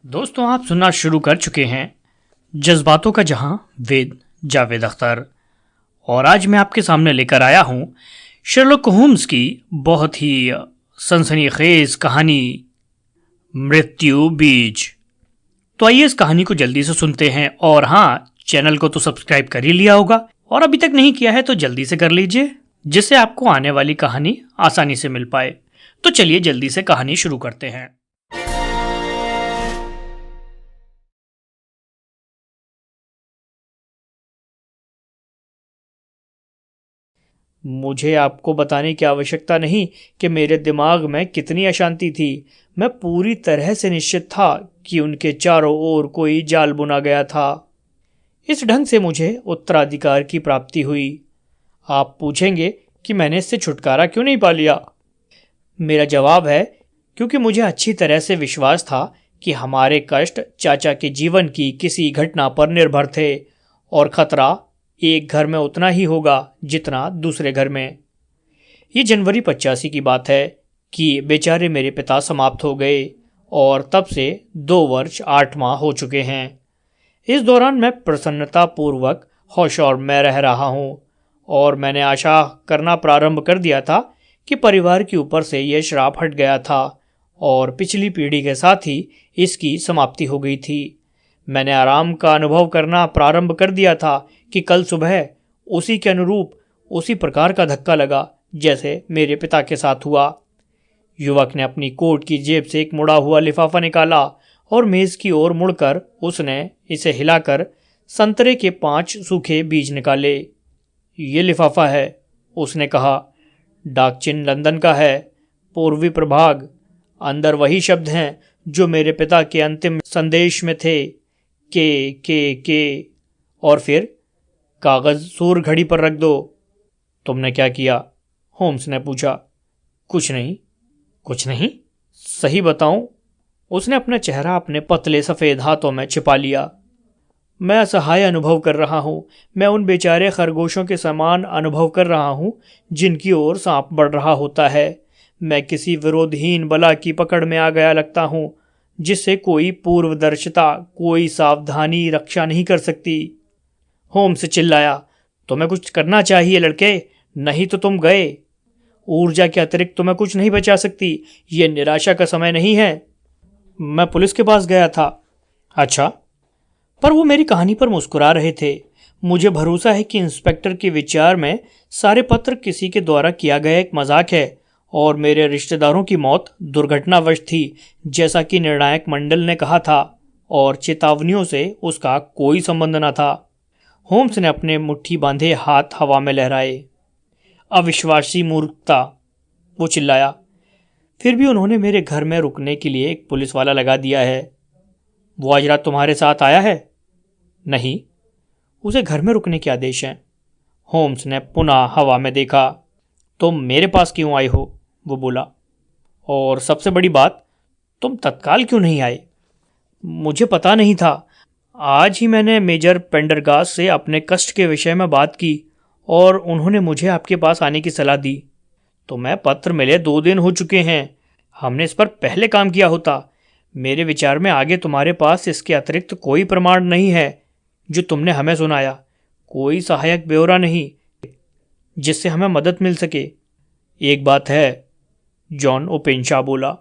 दोस्तों, आप सुनना शुरू कर चुके हैं जज्बातों का जहां वेद जावेद अख्तर। और आज मैं आपके सामने लेकर आया हूं शर्लक होम्स की बहुत ही सनसनीखेज कहानी मृत्यु बीज। तो आइए इस कहानी को जल्दी से सुनते हैं। और हाँ, चैनल को तो सब्सक्राइब कर ही लिया होगा और अभी तक नहीं किया है तो जल्दी से कर लीजिए, जिससे आपको आने वाली कहानी आसानी से मिल पाए। तो चलिए जल्दी से कहानी शुरू करते हैं। मुझे आपको बताने की आवश्यकता नहीं कि मेरे दिमाग में कितनी अशांति थी। मैं पूरी तरह से निश्चित था कि उनके चारों ओर कोई जाल बुना गया था। इस ढंग से मुझे उत्तराधिकार की प्राप्ति हुई। आप पूछेंगे कि मैंने इससे छुटकारा क्यों नहीं पा लिया। मेरा जवाब है, क्योंकि मुझे अच्छी तरह से विश्वास था कि हमारे कष्ट चाचा के जीवन की किसी घटना पर निर्भर थे और खतरा एक घर में उतना ही होगा जितना दूसरे घर में। ये जनवरी 85 की बात है कि बेचारे मेरे पिता समाप्त हो गए और तब से 2 वर्ष 8 माह हो चुके हैं। इस दौरान मैं प्रसन्नता पूर्वक होश और में रह रहा हूँ और मैंने आशा करना प्रारंभ कर दिया था कि परिवार के ऊपर से यह श्राप हट गया था और पिछली पीढ़ी के साथ ही इसकी समाप्ति हो गई थी। मैंने आराम का अनुभव करना प्रारंभ कर दिया था कि कल सुबह उसी के अनुरूप उसी प्रकार का धक्का लगा जैसे मेरे पिता के साथ हुआ। युवक ने अपनी कोट की जेब से एक मुड़ा हुआ लिफाफा निकाला और मेज की ओर मुड़कर उसने इसे हिलाकर संतरे के 5 सूखे बीज निकाले। ये लिफाफा है, उसने कहा। डाक चिन्ह लंदन का है, पूर्वी प्रभाग। अंदर वही शब्द हैं जो मेरे पिता के अंतिम संदेश में थे, के। और फिर कागज सूर घड़ी पर रख दो। तुमने क्या किया? होम्स ने पूछा। कुछ नहीं। कुछ नहीं? सही बताऊं? उसने अपना चेहरा अपने पतले सफेद हाथों में छिपा लिया। मैं असहाय अनुभव कर रहा हूं। मैं उन बेचारे खरगोशों के समान अनुभव कर रहा हूं जिनकी ओर सांप बढ़ रहा होता है। मैं किसी विरोधहीन बला की पकड़ में आ गया लगता हूं, जिससे कोई पूर्वदर्शिता, कोई सावधानी रक्षा नहीं कर सकती। होम्स चिल्लाया, तुम्हें कुछ करना चाहिए लड़के, नहीं तो तुम गए। ऊर्जा के अतिरिक्त तुम्हें कुछ नहीं बचा सकती। यह निराशा का समय नहीं है। मैं पुलिस के पास गया था। अच्छा? पर वो मेरी कहानी पर मुस्कुरा रहे थे। मुझे भरोसा है कि इंस्पेक्टर के विचार में सारे पत्र किसी के द्वारा किया गया एक मजाक है और मेरे रिश्तेदारों की मौत दुर्घटनावश थी, जैसा कि निर्णायक मंडल ने कहा था, और चेतावनियों से उसका कोई संबंध न था। होम्स ने अपने मुट्ठी बांधे हाथ हवा में लहराए। अविश्वासी मूर्खता, वो चिल्लाया। फिर भी उन्होंने मेरे घर में रुकने के लिए एक पुलिस वाला लगा दिया है। वो आज रात तुम्हारे साथ आया है? नहीं, उसे घर में रुकने के आदेश हैं। होम्स ने पुनः हवा में देखा। तुम मेरे पास क्यों आए हो? वो बोला। और सबसे बड़ी बात, तुम तत्काल क्यों नहीं आए? मुझे पता नहीं था। आज ही मैंने मेजर पेंडरगास्ट से अपने कष्ट के विषय में बात की और उन्होंने मुझे आपके पास आने की सलाह दी। तो मैं पत्र मिले 2 दिन हो चुके हैं। हमने इस पर पहले काम किया होता। मेरे विचार में आगे तुम्हारे पास इसके अतिरिक्त कोई प्रमाण नहीं है जो तुमने हमें सुनाया, कोई सहायक ब्यौरा नहीं जिससे हमें मदद मिल सके। एक बात है, जॉन ओपेनशा बोला।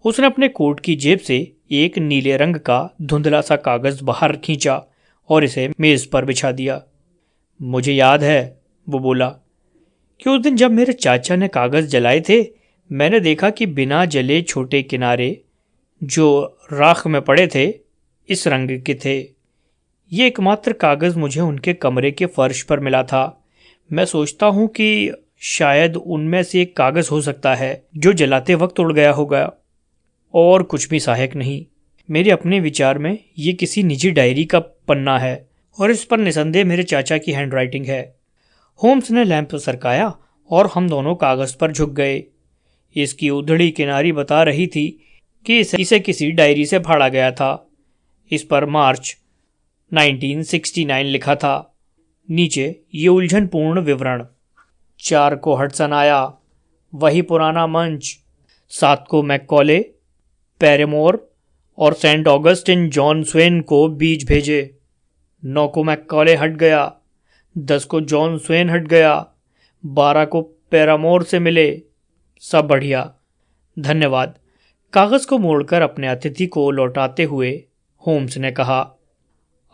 उसने अपने कोट की जेब से एक नीले रंग का धुंधला सा कागज बाहर खींचा और इसे मेज पर बिछा दिया। मुझे याद है, वो बोला, कि उस दिन जब मेरे चाचा ने कागज जलाए थे, मैंने देखा कि बिना जले छोटे किनारे जो राख में पड़े थे इस रंग के थे। ये एकमात्र कागज मुझे उनके कमरे के फर्श पर मिला था। मैं सोचता हूं कि शायद उनमें से एक कागज हो सकता है जो जलाते वक्त उड़ गया होगा, और कुछ भी सहायक नहीं। मेरे अपने विचार में ये किसी निजी डायरी का पन्ना है और इस पर निसंदेह मेरे चाचा की हैंडराइटिंग है। होम्स ने लैंप सरकाया और हम दोनों कागज पर झुक गए। इसकी उधड़ी किनारी बता रही थी कि इसे किसी डायरी से फाड़ा गया था। इस पर मार्च 1969 लिखा था। नीचे ये उलझनपूर्ण विवरण। 4 को हडसन आया, वही पुराना मंच। 7 को मैककॉले, पैरेमोर और सेंट ऑगस्टिन जॉन स्वेन को बीज भेजे। 9 को मैकॉले हट गया, 10 को जॉन स्वेन हट गया, 12 को पैरामोर से मिले। सब बढ़िया, धन्यवाद। कागज को मोड़कर अपने अतिथि को लौटाते हुए होम्स ने कहा,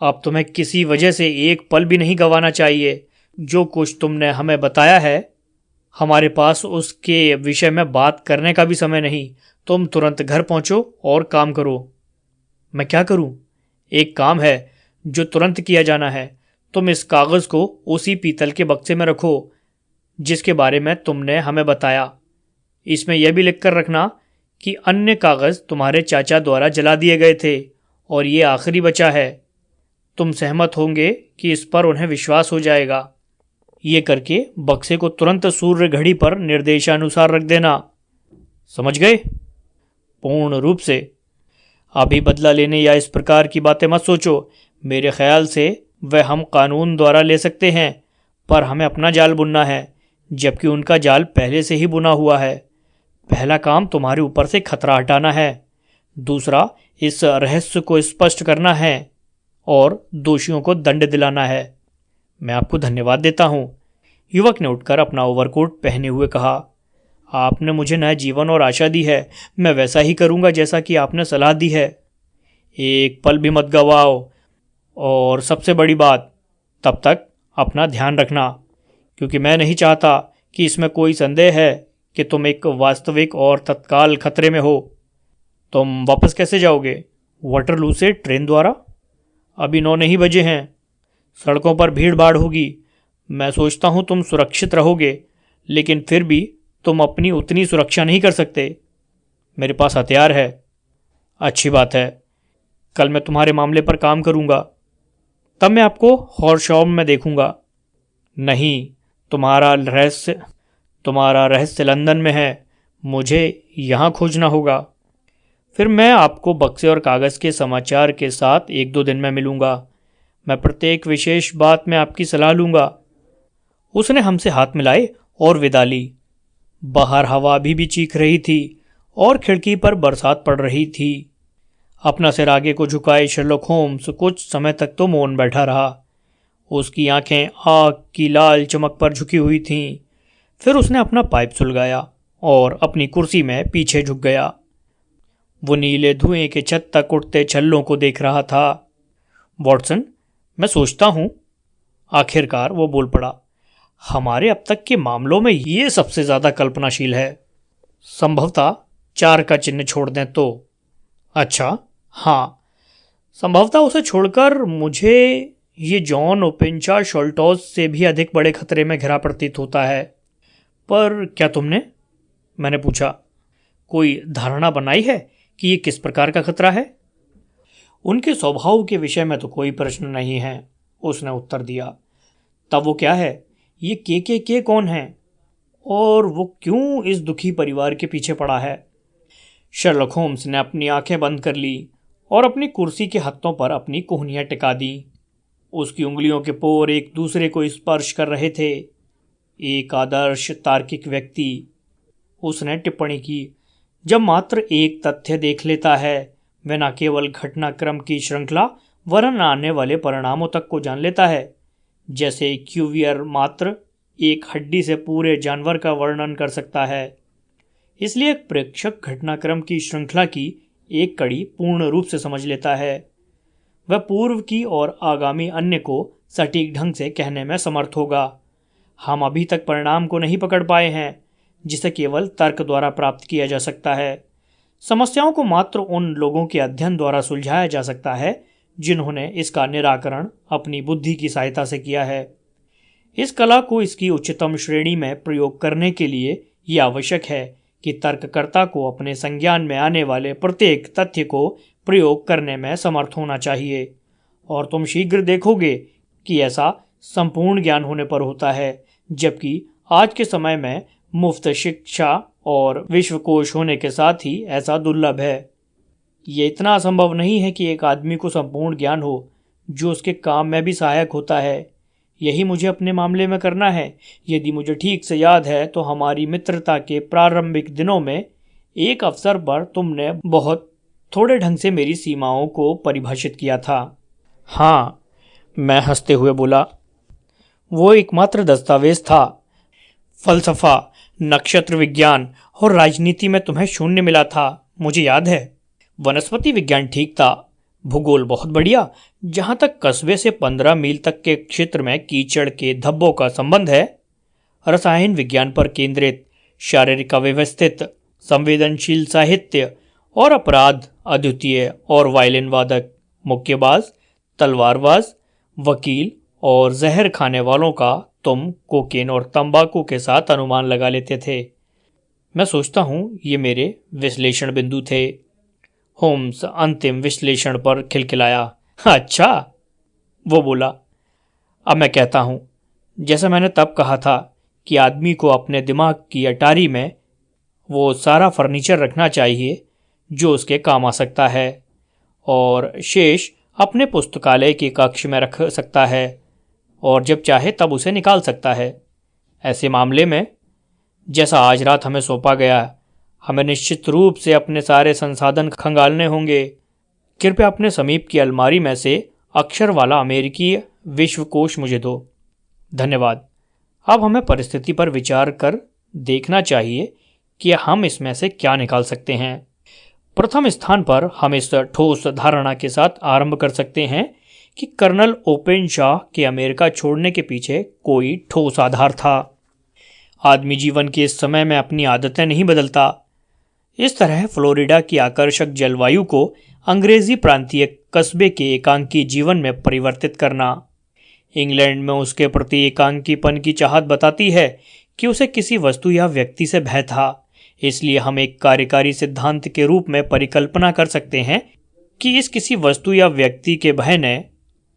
अब तुम्हें किसी वजह से एक पल भी नहीं गंवाना चाहिए। जो कुछ तुमने हमें बताया है, हमारे पास उसके विषय में बात करने का भी समय नहीं। तुम तुरंत घर पहुंचो और काम करो। मैं क्या करूं? एक काम है जो तुरंत किया जाना है। तुम इस कागज को उसी पीतल के बक्से में रखो जिसके बारे में तुमने हमें बताया। इसमें यह भी लिखकर रखना कि अन्य कागज तुम्हारे चाचा द्वारा जला दिए गए थे और ये आखिरी बचा है। तुम सहमत होंगे कि इस पर उन्हें विश्वास हो जाएगा। ये करके बक्से को तुरंत सूर्य घड़ी पर निर्देशानुसार रख देना। समझ गए? पूर्ण रूप से। अभी बदला लेने या इस प्रकार की बातें मत सोचो। मेरे ख्याल से वह हम कानून द्वारा ले सकते हैं, पर हमें अपना जाल बुनना है, जबकि उनका जाल पहले से ही बुना हुआ है। पहला काम तुम्हारे ऊपर से खतरा हटाना है, दूसरा इस रहस्य को स्पष्ट करना है और दोषियों को दंड दिलाना है। मैं आपको धन्यवाद देता हूँ। युवक ने उठकर अपना ओवरकोट पहने हुए कहा, आपने मुझे नया जीवन और आशा दी है। मैं वैसा ही करूँगा जैसा कि आपने सलाह दी है। एक पल भी मत गवाओ, और सबसे बड़ी बात, तब तक अपना ध्यान रखना, क्योंकि मैं नहीं चाहता कि इसमें कोई संदेह है कि तुम एक वास्तविक और तत्काल खतरे में हो। तुम वापस कैसे जाओगे? वाटरलू से ट्रेन द्वारा। अभी 9 नहीं बजे हैं। सड़कों पर भीड़ भाड़ होगी। मैं सोचता हूँ तुम सुरक्षित रहोगे, लेकिन फिर भी तुम अपनी उतनी सुरक्षा नहीं कर सकते। मेरे पास हथियार है। अच्छी बात है। कल मैं तुम्हारे मामले पर काम करूँगा। तब मैं आपको हॉर्शॉम में देखूँगा। नहीं, तुम्हारा रहस्य लंदन में है। मुझे यहाँ खोजना होगा। फिर मैं आपको बक्से और कागज़ के समाचार के साथ 1-2 दिन में मिलूँगा। मैं प्रत्येक विशेष बात में आपकी सलाह लूँगा। उसने हमसे हाथ मिलाए और विदा ली। बाहर हवा अभी भी चीख रही थी और खिड़की पर बरसात पड़ रही थी। अपना सिर आगे को झुकाए शर्लॉक होम्स कुछ समय तक तो मौन बैठा रहा। उसकी आंखें आग की लाल चमक पर झुकी हुई थीं। फिर उसने अपना पाइप सुलगाया और अपनी कुर्सी में पीछे झुक गया। वो नीले धुएं के छत तक उठते छल्लों को देख रहा था। वॉटसन, मैं सोचता हूँ, आखिरकार वो बोल पड़ा, हमारे अब तक के मामलों में ये सबसे ज़्यादा कल्पनाशील है। संभवतः 4 का चिन्ह छोड़ दें तो। अच्छा, हाँ, संभवतः उसे छोड़कर मुझे ये जॉन ओपेंचा शोल्टोस से भी अधिक बड़े खतरे में घिरा प्रतीत होता है। पर क्या तुमने, मैंने पूछा, कोई धारणा बनाई है कि ये किस प्रकार का खतरा है? उनके स्वभाव के विषय में तो कोई प्रश्न नहीं है, उसने उत्तर दिया। तब वो क्या है? ये के कौन है और वो क्यों इस दुखी परिवार के पीछे पड़ा है? शर्लॉक होम्स ने अपनी आंखें बंद कर ली और अपनी कुर्सी के हत्थों पर अपनी कोहनियां टिका दी। उसकी उंगलियों के पोर एक दूसरे को स्पर्श कर रहे थे। एक आदर्श तार्किक व्यक्ति, उसने टिप्पणी की, जब मात्र एक तथ्य देख लेता है, वह न केवल घटनाक्रम की श्रृंखला वरन आने वाले परिणामों तक को जान लेता है। जैसे क्यूवियर मात्र एक हड्डी से पूरे जानवर का वर्णन कर सकता है। इसलिए एक प्रेक्षक घटनाक्रम की श्रृंखला की एक कड़ी पूर्ण रूप से समझ लेता है। वह पूर्व की और आगामी अन्य को सटीक ढंग से कहने में समर्थ होगा। हम अभी तक परिणाम को नहीं पकड़ पाए हैं जिसे केवल तर्क द्वारा प्राप्त किया जा सकता है। समस्याओं को मात्र उन लोगों के अध्ययन द्वारा सुलझाया जा सकता है जिन्होंने इसका निराकरण अपनी बुद्धि की सहायता से किया है। इस कला को इसकी उच्चतम श्रेणी में प्रयोग करने के लिए यह आवश्यक है कि तर्ककर्ता को अपने संज्ञान में आने वाले प्रत्येक तथ्य को प्रयोग करने में समर्थ होना चाहिए। और तुम शीघ्र देखोगे कि ऐसा संपूर्ण ज्ञान होने पर होता है, जबकि आज के समय में मुफ्त शिक्षा और विश्वकोश होने के साथ ही ऐसा दुर्लभ है। ये इतना असंभव नहीं है कि एक आदमी को संपूर्ण ज्ञान हो जो उसके काम में भी सहायक होता है। यही मुझे अपने मामले में करना है। यदि मुझे ठीक से याद है तो हमारी मित्रता के प्रारंभिक दिनों में एक अवसर पर तुमने बहुत थोड़े ढंग से मेरी सीमाओं को परिभाषित किया था। हाँ, मैं हंसते हुए बोला, वो एकमात्र दस्तावेज था। फलसफा, नक्षत्र विज्ञान और राजनीति में तुम्हें शून्य मिला था, मुझे याद है। वनस्पति विज्ञान ठीक था, भूगोल बहुत बढ़िया। जहां तक कस्बे से 15 मील तक के क्षेत्र में कीचड़ के धब्बों का संबंध है, रसायन विज्ञान पर केंद्रित, शारीरिक अव्यवस्थित, संवेदनशील साहित्य और अपराध अद्वितीय, और वायलिन वादक, मुक्केबाज, तलवारबाज, वकील और जहर खाने वालों का तुम कोकेन और तंबाकू के साथ अनुमान लगा लेते थे। मैं सोचता हूं ये मेरे विश्लेषण बिंदु थे। होम्स अंतिम विश्लेषण पर खिलखिलाया। अच्छा, वो बोला। अब मैं कहता हूं, जैसा मैंने तब कहा था कि आदमी को अपने दिमाग की अटारी में वो सारा फर्नीचर रखना चाहिए जो उसके काम आ सकता है, और शेष अपने पुस्तकालय के कक्ष में रख सकता है, और जब चाहे तब उसे निकाल सकता है। ऐसे मामले में, जैसा आज रात हमें सौंपा गया, हमें निश्चित रूप से अपने सारे संसाधन खंगालने होंगे। कृपया अपने समीप की अलमारी में से अक्षर वाला अमेरिकी विश्वकोश मुझे दो। धन्यवाद। अब हमें परिस्थिति पर विचार कर देखना चाहिए कि हम इसमें से क्या निकाल सकते हैं। प्रथम स्थान पर हम इस ठोस धारणा के साथ आरंभ कर सकते हैं कि कर्नल ओपेनशाह के अमेरिका छोड़ने के पीछे कोई ठोस आधार था। आदमी जीवन के इस समय में अपनी आदतें नहीं बदलता। इस तरह फ्लोरिडा की आकर्षक जलवायु को अंग्रेजी प्रांतीय कस्बे के एकांकी जीवन में परिवर्तित करना, इंग्लैंड में उसके प्रति एकांकीपन की चाहत बताती है कि उसे किसी वस्तु या व्यक्ति से भय था। इसलिए हम एक कार्यकारी सिद्धांत के रूप में परिकल्पना कर सकते हैं कि इस किसी वस्तु या व्यक्ति के भय ने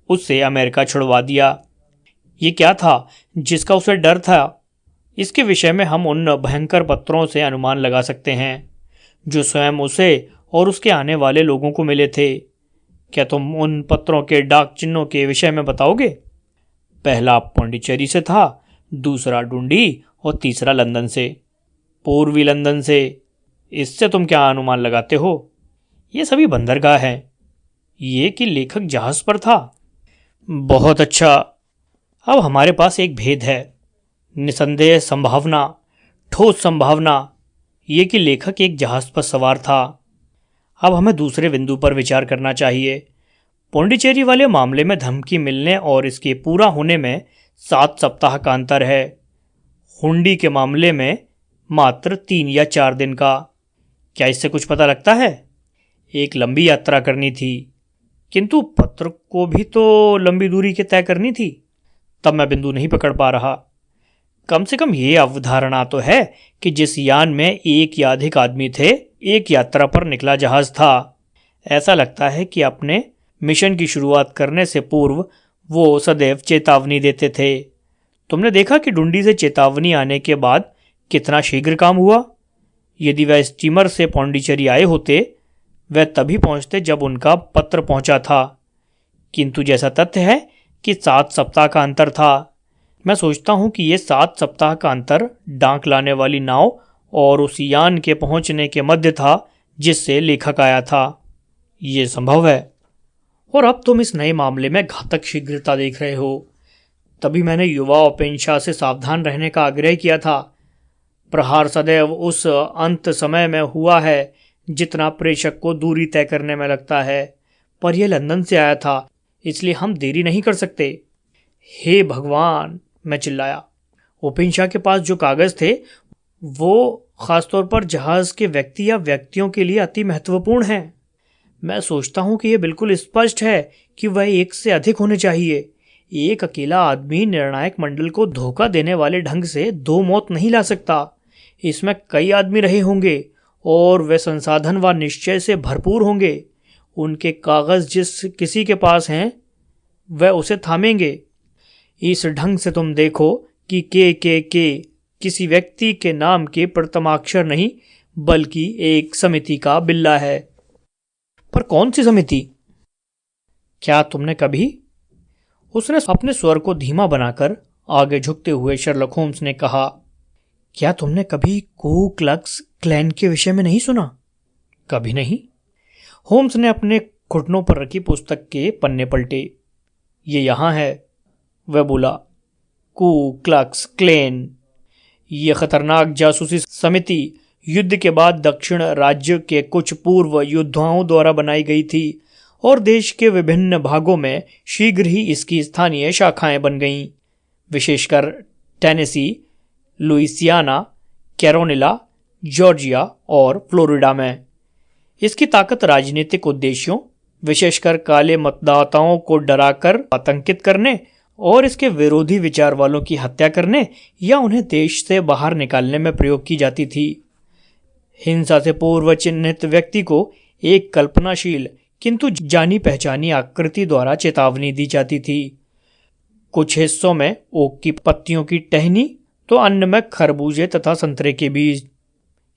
उससे अमेरिका छुड़वा दिया। ये क्या था जिसका उसे डर था? इसके विषय में हम उन भयंकर पत्रों से अनुमान लगा सकते हैं जो स्वयं उसे और उसके आने वाले लोगों को मिले थे। क्या तुम उन पत्रों के डाक चिन्हों के विषय में बताओगे? पहला पौंडीचेरी से था, दूसरा डुंडी और तीसरा लंदन से। पूर्वी लंदन से। इससे तुम क्या अनुमान लगाते हो? ये सभी बंदरगाह हैं। ये कि लेखक जहाज पर था। बहुत अच्छा। अब हमारे पास एक भेद है, निसंदेह संभावना, ठोस संभावना, ये कि लेखक एक जहाज पर सवार था। अब हमें दूसरे बिंदु पर विचार करना चाहिए। पौंडीचेरी वाले मामले में धमकी मिलने और इसके पूरा होने में 7 सप्ताह का अंतर है। हुंडी के मामले में मात्र 3 या 4 दिन का। क्या इससे कुछ पता लगता है? एक लंबी यात्रा करनी थी, किंतु पत्र को भी तो लंबी दूरी के तय करनी थी। तब मैं बिंदु नहीं पकड़ पा रहा। कम से कम ये अवधारणा तो है कि जिस यान में एक या अधिक आदमी थे, एक यात्रा पर निकला जहाज था। ऐसा लगता है कि अपने मिशन की शुरुआत करने से पूर्व वो सदैव चेतावनी देते थे। तुमने देखा कि डुंडी से चेतावनी आने के बाद कितना शीघ्र काम हुआ। यदि वह स्टीमर से पौंडीचेरी आए होते, वह तभी पहुंचते जब उनका पत्र पहुंचा था। किंतु जैसा तथ्य है कि 7 सप्ताह का अंतर था, मैं सोचता हूं कि ये 7 सप्ताह का अंतर डाक लाने वाली नाव और उस यान के पहुंचने के मध्य था जिससे लेखक आया था। ये संभव है। और अब तुम इस नए मामले में घातक शीघ्रता देख रहे हो। तभी मैंने युवा ओपेनशाह से सावधान रहने का आग्रह किया था। प्रहार सदैव उस अंत समय में हुआ है जितना प्रेषक को दूरी तय करने में लगता है, पर यह लंदन से आया था, इसलिए हम देरी नहीं कर सकते। हे भगवान, मैं चिल्लाया। ओपेनशाह के पास जो कागज थे वो खासतौर पर जहाज के व्यक्ति या व्यक्तियों के लिए अति महत्वपूर्ण हैं। मैं सोचता हूं कि यह बिल्कुल स्पष्ट है कि वह एक से अधिक होने चाहिए। एक अकेला आदमी निर्णायक मंडल को धोखा देने वाले ढंग से 2 मौत नहीं ला सकता। इसमें कई आदमी रहे होंगे और वे संसाधन व निश्चय से भरपूर होंगे। उनके कागज जिस किसी के पास हैं वह उसे थामेंगे। इस ढंग से तुम देखो कि के किसी व्यक्ति के नाम के प्रथमाक्षर नहीं, बल्कि एक समिति का बिल्ला है। पर कौन सी समिति? क्या तुमने कभी? उसने अपने स्वर को धीमा बनाकर आगे झुकते हुए शर्लक होम्स ने कहा, क्या तुमने कभी कू क्लक्स क्लैन के विषय में नहीं सुना? कभी नहीं। होम्स ने अपने घुटनों पर रखी पुस्तक के पन्ने पलटे। ये यहाँ है, वह बोला। कू क्लक्स क्लैन, ये खतरनाक जासूसी समिति युद्ध के बाद दक्षिण राज्य के कुछ पूर्व योद्धाओं द्वारा बनाई गई थी और देश के विभिन्न भागों में शीघ्र ही इसकी स्थानीय शाखाएं बन गईं, विशेषकर टेनेसी, लुइसियाना, कैरोलिना, जॉर्जिया और फ्लोरिडा में। इसकी ताकत राजनीतिक उद्देश्यों, विशेषकर काले मतदाताओं को डराकर आतंकित करने और इसके विरोधी विचार वालों की हत्या करने या उन्हें देश से बाहर निकालने में प्रयोग की जाती थी। हिंसा से पूर्व चिन्हित व्यक्ति को एक कल्पनाशील किंतु जानी पहचानी आकृति द्वारा चेतावनी दी जाती थी। कुछ हिस्सों में ओक की पत्तियों की टहनी तो अन्य में खरबूजे तथा संतरे के बीज।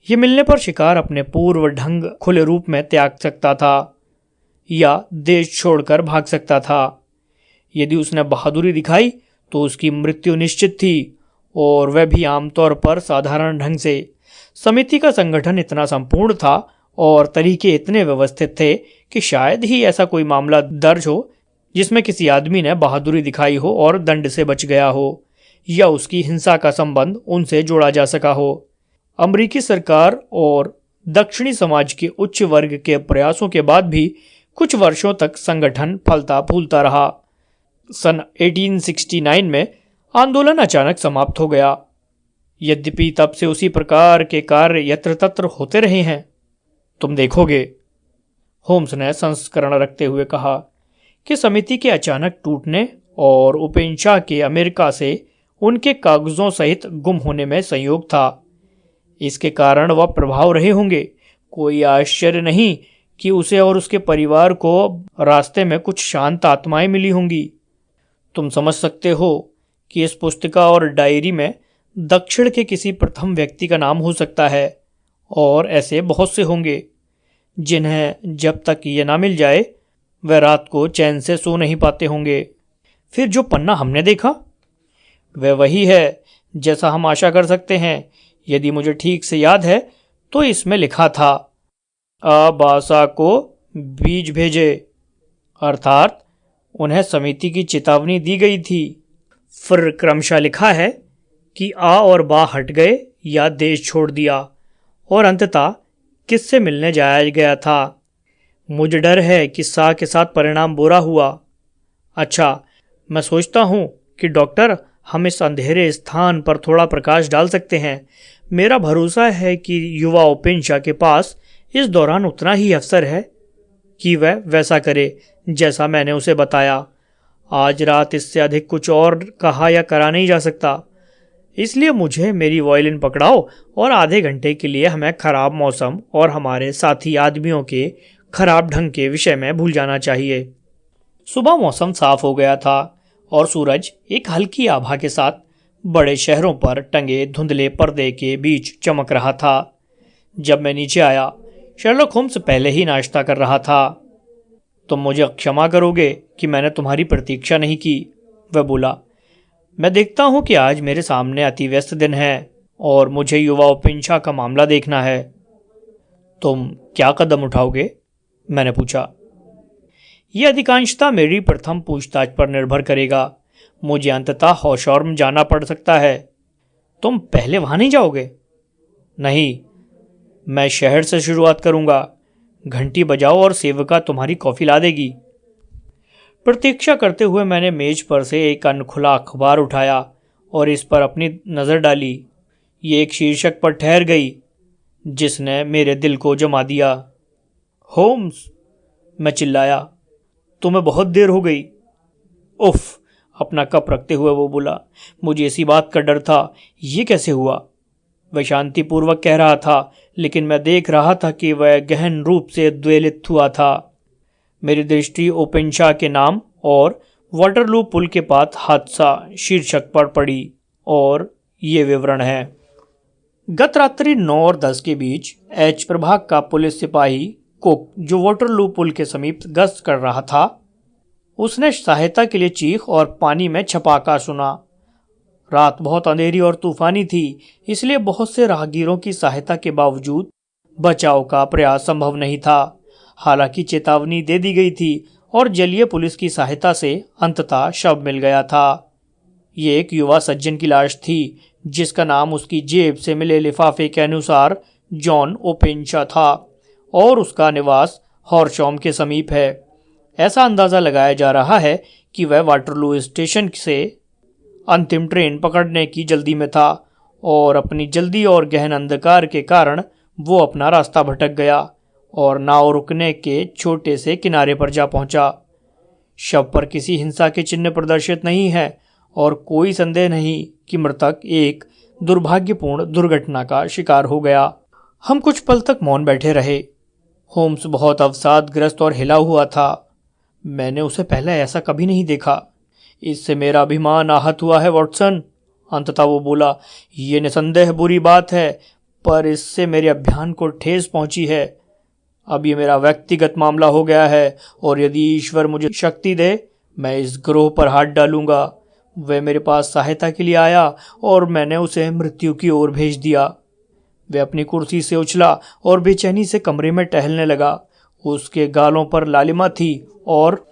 ये मिलने पर शिकार अपने पूर्व ढंग खुले रूप में त्याग सकता था या देश छोड़कर भाग सकता था। यदि उसने बहादुरी दिखाई तो उसकी मृत्यु निश्चित थी, और वह भी आमतौर पर साधारण ढंग से। समिति का संगठन इतना संपूर्ण था और तरीके इतने व्यवस्थित थे कि शायद ही ऐसा कोई मामला दर्ज हो जिसमें किसी आदमी ने बहादुरी दिखाई हो और दंड से बच गया हो या उसकी हिंसा का संबंध उनसे जोड़ा जा सका हो। अमेरिकी सरकार और दक्षिणी समाज के उच्च वर्ग के प्रयासों के बाद भी कुछ वर्षों तक संगठन फलता फूलता रहा। सन 1869 में आंदोलन अचानक समाप्त हो गया। यद्यपि तब से उसी प्रकार के कार्य यत्र तत्र होते रहे हैं। तुम देखोगे, होम्स ने संस्करण रखते हुए कहा, कि समिति के अचानक टूटने और उपेक्षा के अमेरिका से उनके कागजों सहित गुम होने में संयोग था। इसके कारण वह प्रभाव रहे होंगे। कोई आश्चर्य नहीं कि उसे और उसके परिवार को रास्ते में कुछ शांत आत्माएं मिली होंगी। तुम समझ सकते हो कि इस पुस्तिका और डायरी में दक्षिण के किसी प्रथम व्यक्ति का नाम हो सकता है, और ऐसे बहुत से होंगे जिन्हें जब तक ये ना मिल जाए वह रात को चैन से सो नहीं पाते होंगे। फिर जो पन्ना हमने देखा वह वही है जैसा हम आशा कर सकते हैं। यदि मुझे ठीक से याद है तो इसमें लिखा था, आबासा को बीज भेजे, अर्थात उन्हें समिति की चेतावनी दी गई थी। फिर क्रमशः लिखा है कि आ और बा हट गए या देश छोड़ दिया, और अंततः किससे मिलने जाया गया था। मुझे डर है कि सा के साथ परिणाम बुरा हुआ। अच्छा, मैं सोचता हूँ कि डॉक्टर, हम इस अंधेरे स्थान पर थोड़ा प्रकाश डाल सकते हैं। मेरा भरोसा है कि युवा ओपेंशा के पास इस दौरान उतना ही अवसर है कि वह वैसा करे जैसा मैंने उसे बताया। आज रात इससे अधिक कुछ और कहा या करा नहीं जा सकता। इसलिए मुझे मेरी वायलिन पकड़ाओ और आधे घंटे के लिए हमें खराब मौसम और हमारे साथी आदमियों के खराब ढंग के विषय में भूल जाना चाहिए। सुबह मौसम साफ हो गया था और सूरज एक हल्की आभा के साथ बड़े शहरों पर टंगे धुंधले पर्दे के बीच चमक रहा था। जब मैं नीचे आया, शर्लॉक होम्स पहले ही नाश्ता कर रहा था। तुम मुझे क्षमा करोगे कि मैंने तुम्हारी प्रतीक्षा नहीं की, वह बोला। मैं देखता हूं कि आज मेरे सामने अति व्यस्त दिन है और मुझे युवा ओपेंशा का मामला देखना है। तुम क्या कदम उठाओगे? मैंने पूछा। यह अधिकांशतः मेरी प्रथम पूछताछ पर निर्भर करेगा। मुझे अंततः हॉशॉर्म जाना पड़ सकता है। तुम पहले वहां नहीं जाओगे? नहीं, मैं शहर से शुरुआत करूंगा। घंटी बजाओ और सेविका तुम्हारी कॉफी ला देगी। प्रतीक्षा करते हुए मैंने मेज पर से एक अनखुला अखबार उठाया और इस पर अपनी नज़र डाली। ये एक शीर्षक पर ठहर गई जिसने मेरे दिल को जमा दिया। होम्स, मैं चिल्लाया, तुम्हें बहुत देर हो गई। उफ, अपना कप रखते हुए वो बोला। मुझे इसी बात का डर था। ये कैसे हुआ? वह शांतिपूर्वक कह रहा था, लेकिन मैं देख रहा था कि वह गहन रूप से द्वेलित हुआ था। मेरी दृष्टि ओपेंशा के नाम और वाटरलू पुल के पास हादसा शीर्षक पर पड़ी और ये विवरण है। गत रात्रि 9 और 10 के बीच एच प्रभाग का पुलिस सिपाही कुक, जो वाटरलू पुल के समीप गश्त कर रहा था, उसने सहायता के लिए चीख और पानी में छपाका सुना। रात बहुत अंधेरी और तूफानी थी, इसलिए बहुत से राहगीरों की सहायता के बावजूद बचाव का प्रयास संभव नहीं था। हालांकि चेतावनी दे दी गई थी और जलीय पुलिस की सहायता से अंततः शव मिल गया था। ये एक युवा सज्जन की लाश थी जिसका नाम उसकी जेब से मिले लिफाफे के अनुसार जॉन ओपेंशा था और उसका निवास हॉर्शॉम के समीप है। ऐसा अंदाजा लगाया जा रहा है कि वह वाटरलू स्टेशन से अंतिम ट्रेन पकड़ने की जल्दी में था और अपनी जल्दी और गहन अंधकार के कारण वो अपना रास्ता भटक गया और नाव रुकने के छोटे से किनारे पर जा पहुंचा। शव पर किसी हिंसा के चिन्ह प्रदर्शित नहीं है और कोई संदेह नहीं कि मृतक एक दुर्भाग्यपूर्ण दुर्घटना का शिकार हो गया। हम कुछ पल तक मौन बैठे रहे। होम्स बहुत अवसादग्रस्त और हिला हुआ था। मैंने उसे पहले ऐसा कभी नहीं देखा। इससे मेरा अभिमान आहत हुआ है वॉटसन, अंततः वो बोला। ये निसंदेह बुरी बात है, पर इससे मेरे अभियान को ठेस पहुंची है। अब ये मेरा व्यक्तिगत मामला हो गया है और यदि ईश्वर मुझे शक्ति दे मैं इस ग्रोह पर हाथ डालूंगा। वह मेरे पास सहायता के लिए आया और मैंने उसे मृत्यु की ओर भेज दिया। वह अपनी कुर्सी से उछला और बेचैनी से कमरे में टहलने लगा। उसके गालों पर लालिमा थी और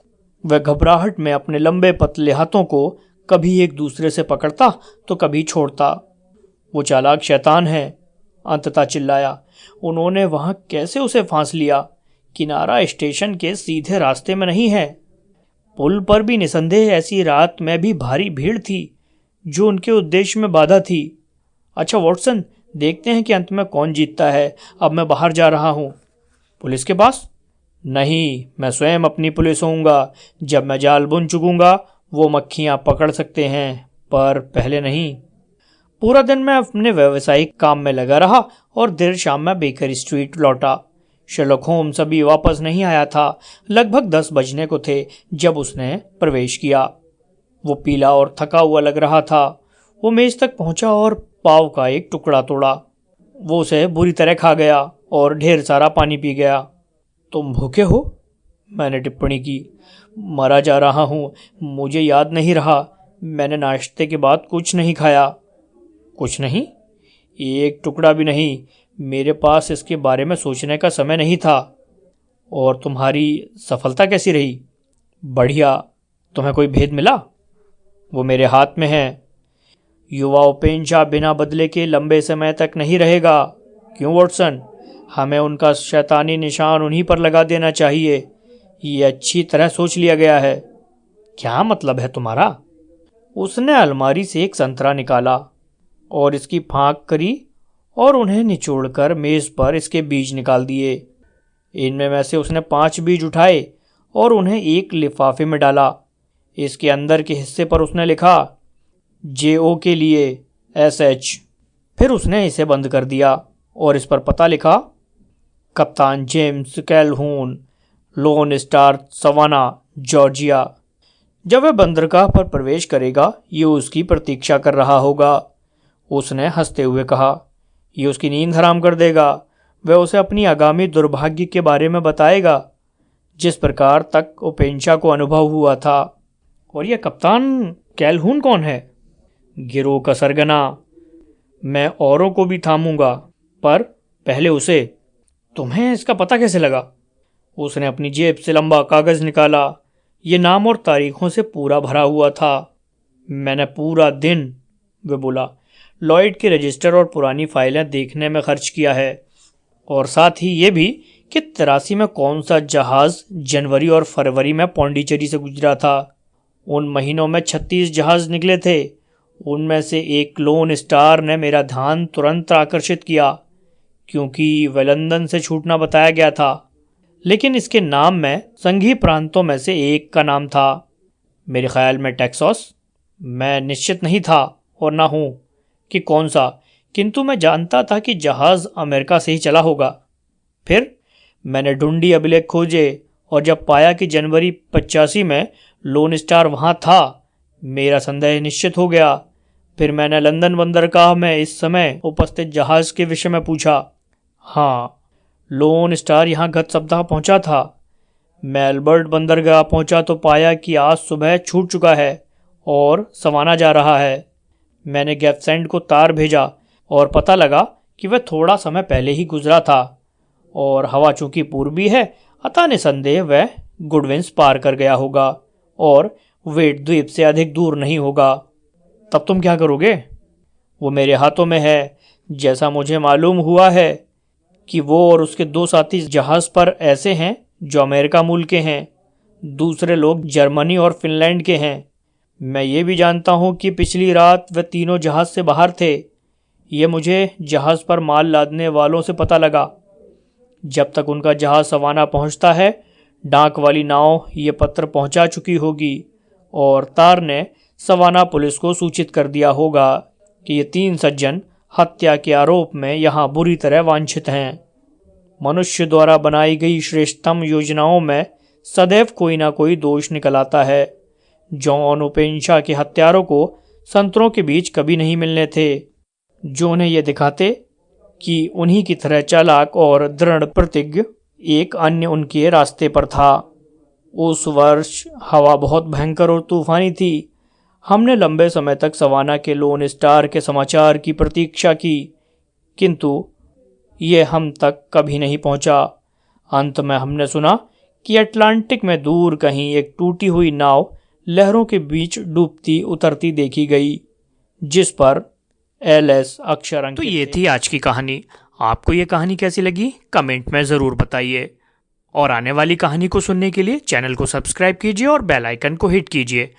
वह घबराहट में अपने लंबे पतले हाथों को कभी एक दूसरे से पकड़ता तो कभी छोड़ता। वो चालाक शैतान है, अंततः चिल्लाया। उन्होंने वहां कैसे उसे फांस लिया? किनारा स्टेशन के सीधे रास्ते में नहीं है। पुल पर भी निसंदेह ऐसी रात में भी भारी भीड़ थी जो उनके उद्देश्य में बाधा थी। अच्छा वॉटसन, देखते हैं कि अंत में कौन जीतता है। अब मैं बाहर जा रहा हूं। पुलिस के पास? नहीं, मैं स्वयं अपनी पुलिस होऊंगा। जब मैं जाल बुन चुकूंगा वो मक्खियां पकड़ सकते हैं, पर पहले नहीं। पूरा दिन मैं अपने व्यावसायिक काम में लगा रहा और देर शाम में बेकर स्ट्रीट लौटा। शर्लॉक होम्स अभी वापस नहीं आया था। लगभग 10 बजने को थे जब उसने प्रवेश किया। वो पीला और थका हुआ लग रहा था। वो मेज तक पहुंचा और पाव का एक टुकड़ा तोड़ा। वो उसे बुरी तरह खा गया और ढेर सारा पानी पी गया। तुम भूखे हो? मैंने टिप्पणी की। मरा जा रहा हूँ, मुझे याद नहीं रहा। मैंने नाश्ते के बाद कुछ नहीं खाया। कुछ नहीं? एक टुकड़ा भी नहीं। मेरे पास इसके बारे में सोचने का समय नहीं था। और तुम्हारी सफलता कैसी रही? बढ़िया। तुम्हें कोई भेद मिला? वो मेरे हाथ में है। युवा ओपेंशा बिना बदले के लंबे समय तक नहीं रहेगा। क्यों वॉटसन? हमें उनका शैतानी निशान उन्हीं पर लगा देना चाहिए। ये अच्छी तरह सोच लिया गया है। क्या मतलब है तुम्हारा? उसने अलमारी से एक संतरा निकाला और इसकी फांक करी और उन्हें निचोड़कर मेज पर इसके बीज निकाल दिए। इनमें से उसने 5 बीज उठाए और उन्हें एक लिफाफे में डाला। इसके अंदर के हिस्से पर उसने लिखा JO के लिए SH। फिर उसने इसे बंद कर दिया और इस पर पता लिखा, कप्तान James Calhoun, Lone Star Savannah, Georgia. जब वह बंदरगाह पर प्रवेश करेगा ये उसकी प्रतीक्षा कर रहा होगा। उसने हंसते हुए कहा। ये उसकी नींद हराम कर देगा। वह उसे अपनी आगामी दुर्भाग्य के बारे में बताएगा जिस प्रकार तक ओपेंशा को अनुभव हुआ था। और यह कप्तान कैलहून कौन है? गिरोह का सरगना। मैं औरों को भी थामूंगा, पर पहले उसे। तुम्हें इसका पता कैसे लगा? उसने अपनी जेब से लंबा कागज निकाला। ये नाम और तारीखों से पूरा भरा हुआ था। मैंने पूरा दिन, वह बोला, लॉयड के रजिस्टर और पुरानी फाइलें देखने में खर्च किया है, और साथ ही ये भी कि 83 में कौन सा जहाज जनवरी और फरवरी में पौंडीचेरी से गुजरा था। उन महीनों में 36 जहाज निकले थे। उनमें से एक लोन स्टार ने मेरा ध्यान तुरंत आकर्षित किया क्योंकि वह लंदन से छूटना बताया गया था, लेकिन इसके नाम में संघीय प्रांतों में से एक का नाम था, मेरे ख्याल में टेक्सास। मैं निश्चित नहीं था और ना हूँ कि कौन सा, किंतु मैं जानता था कि जहाज़ अमेरिका से ही चला होगा। फिर मैंने ढूंढी अभिलेख खोजे और जब पाया कि जनवरी 85 में लोन स्टार वहाँ था, मेरा संदेह निश्चित हो गया। फिर मैंने लंदन बंदरगाह में इस समय उपस्थित जहाज़ के विषय में पूछा। हाँ, लोन स्टार यहाँ गत सप्ताह पहुँचा था। मैं अल्बर्ट बंदरगाह पहुँचा तो पाया कि आज सुबह छूट चुका है और सवाना जा रहा है। मैंने गैफसेंड को तार भेजा और पता लगा कि वह थोड़ा समय पहले ही गुजरा था, और हवा चूँकि पूर्वी है, अतः निसंदेह वह गुडविंस पार कर गया होगा और वेट द्वीप से अधिक दूर नहीं होगा। तब तुम क्या करोगे? वो मेरे हाथों में है। जैसा मुझे मालूम हुआ है कि वो और उसके 2 साथी जहाज पर ऐसे हैं जो अमेरिका मूल के हैं, दूसरे लोग जर्मनी और फिनलैंड के हैं। मैं ये भी जानता हूँ कि पिछली रात वे तीनों जहाज से बाहर थे। ये मुझे जहाज पर माल लादने वालों से पता लगा। जब तक उनका जहाज सवाना पहुँचता है, डाक वाली नाव ये पत्र पहुँचा चुकी होगी और तार ने सवाना पुलिस को सूचित कर दिया होगा कि ये 3 सज्जन हत्या के आरोप में यहाँ बुरी तरह वांछित हैं। मनुष्य द्वारा बनाई गई श्रेष्ठतम योजनाओं में सदैव कोई ना कोई दोष निकल आता है। जॉन ओपेंशा के हत्यारों को संतरों के बीच कभी नहीं मिलने थे जो उन्हें यह दिखाते कि उन्हीं की तरह चालाक और दृढ़ प्रतिज्ञ एक अन्य उनके रास्ते पर था। उस वर्ष हवा बहुत भयंकर और तूफानी थी। हमने लंबे समय तक सवाना के लोन स्टार के समाचार की प्रतीक्षा की, किंतु यह हम तक कभी नहीं पहुंचा। अंत में हमने सुना कि अटलांटिक में दूर कहीं एक टूटी हुई नाव लहरों के बीच डूबती उतरती देखी गई, जिस पर LS अक्षर अंकित। तो ये थी आज की कहानी। आपको ये कहानी कैसी लगी कमेंट में ज़रूर बताइए, और आने वाली कहानी को सुनने के लिए चैनल को सब्सक्राइब कीजिए और बेल आइकन को हिट कीजिए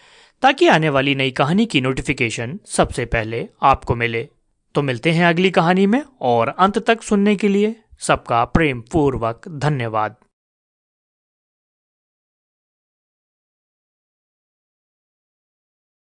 ताकि आने वाली नई कहानी की नोटिफिकेशन सबसे पहले आपको मिले। तो मिलते हैं अगली कहानी में, और अंत तक सुनने के लिए सबका प्रेम पूर्वक धन्यवाद।